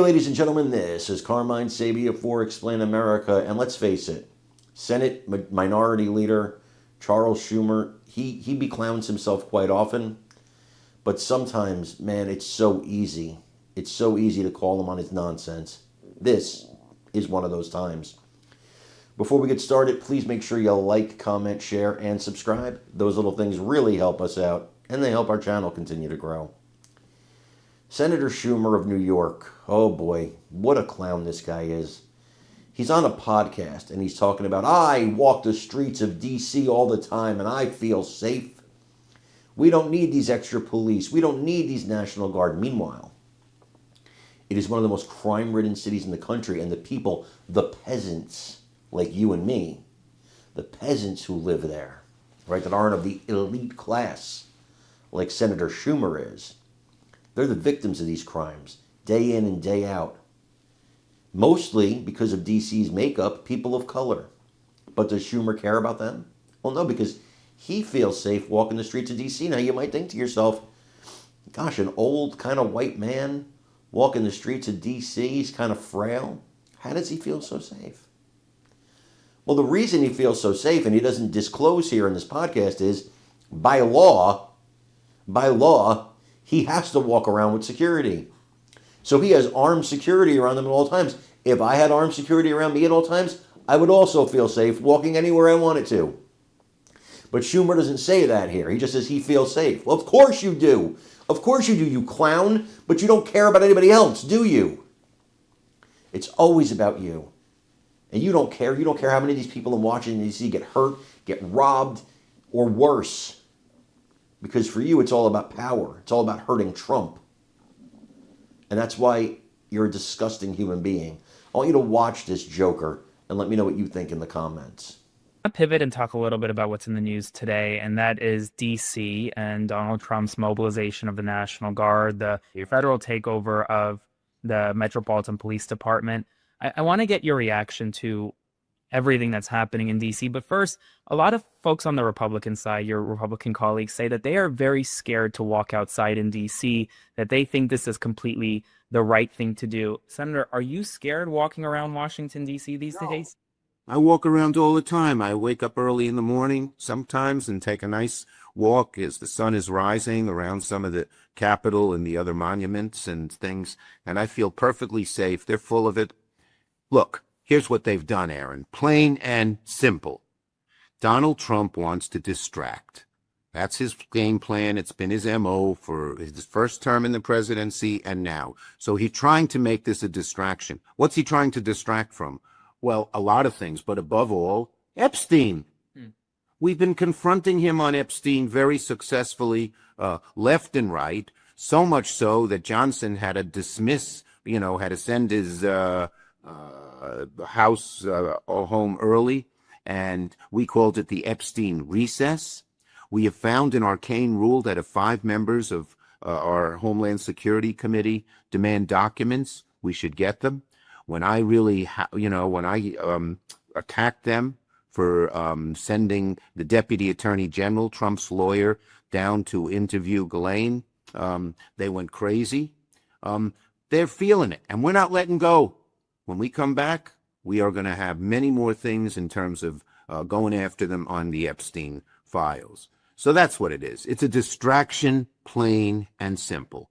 ladies and gentlemen, this is Carmine Sabia for Explain America, and let's face it, Senate Minority Leader Charles Schumer, he beclowns himself quite often, but sometimes, man, it's so easy. It's so easy to call him on his nonsense. This is one of those times. Before we get started, please make sure you like, comment, share, and subscribe. Those little things really help us out, and they help our channel continue to grow. Senator Schumer of New York, oh boy, what a clown this guy is. He's on a podcast and he's talking about, I walk the streets of D.C. all the time and I feel safe. We don't need these extra police. We don't need these National Guard. Meanwhile, it is one of the most crime-ridden cities in the country, and the people, the peasants, like you and me, the peasants who live there, right, that aren't of the elite class, like Senator Schumer is, they're the victims of these crimes, day in and day out. Mostly because of DC's makeup, people of color. But does Schumer care about them? Well, no, because he feels safe walking the streets of DC. Now, you might think to yourself, gosh, an old kind of white man walking the streets of DC, he's kind of frail. How does he feel so safe? Well, the reason he feels so safe, and he doesn't disclose here in this podcast, is by law, he has to walk around with security. So he has armed security around him at all times. If I had armed security around me at all times, I would also feel safe walking anywhere I wanted to. But Schumer doesn't say that here. He just says he feels safe. Well, of course you do. Of course you do, you clown. But you don't care about anybody else, do you? It's always about you. And you don't care. You don't care how many of these people in Washington, D.C. get hurt, get robbed, or worse. Because for you, it's all about power. It's all about hurting Trump. And that's why you're a disgusting human being. I want you to watch this joker and let me know what you think in the comments. I'll pivot and talk a little bit about what's in the news today, and that is D.C. and Donald Trump's mobilization of the National Guard, the federal takeover of the Metropolitan Police Department. I want to get your reaction to everything that's happening in DC. But first, a lot of folks on the Republican side, your Republican colleagues, say that they are very scared to walk outside in DC, that they think this is completely the right thing to do. Senator, are you scared walking around Washington, DC these days? I walk around all the time. I wake up early in the morning sometimes and take a nice walk as the sun is rising around some of the Capitol and the other monuments and things, and I feel perfectly safe. They're full of it. Look, here's what they've done, Aaron. Plain and simple. Donald Trump wants to distract. That's his game plan. It's been his MO for his first term in the presidency and now. So he's trying to make this a distraction. What's he trying to distract from? Well, a lot of things, but above all, Epstein. We've been confronting him on Epstein very successfully, left and right, so much so that Johnson had to dismiss, had to send his house home early, and we called it the Epstein recess. We have found an arcane rule that if 5 members of our Homeland Security Committee demand documents, we should get them. When I really, attacked them for sending the Deputy Attorney General, Trump's lawyer, down to interview Ghislaine, they went crazy. They're feeling it, and we're not letting go. When we come back, we are going to have many more things in terms of going after them on the Epstein files. So that's what it is. It's a distraction, plain and simple.